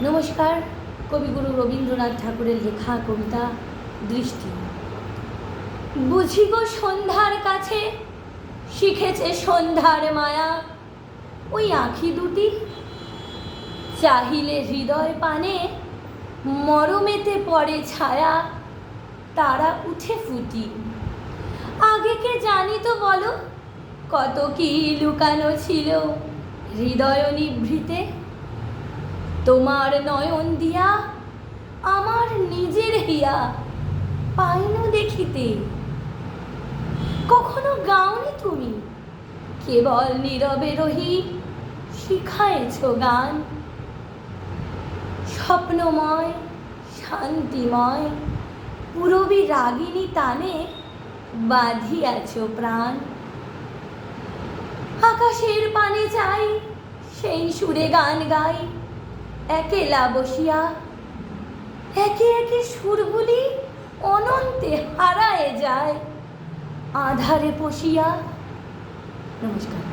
নমস্কার। কবিগুরু রবীন্দ্রনাথ ঠাকুরের লেখা কবিতা দৃষ্টি। বুঝি গো সন্ধ্যার কাছে শিখেছে সন্ধ্যার মায়া, ওই আঁখি দুটি চাহিলে হৃদয় পানে মরমেতে পড়ে ছায়া, তারা উঠে ফুটি। আগে কে জানি তো বলো, কত কি লুকানো ছিল হৃদয় নিভৃতে। তোমার নয়ন দিয়া আমার নিজের হিয়া পাইনু দেখিতে। কখনো গাওনি তুমি, কেবল নীরবে রহি শিখায়েছ গান। স্বপ্নময় শান্তিময় পুরবী রাগিনী তানে বাঁধিয়াছ প্রাণ। আকাশের পানে যাই সেই সুরে গান গাই, একেলা বসিয়া একে একে সুরগুলি অনন্তে হারায় যায় আধারে পশিয়া। নমস্কার।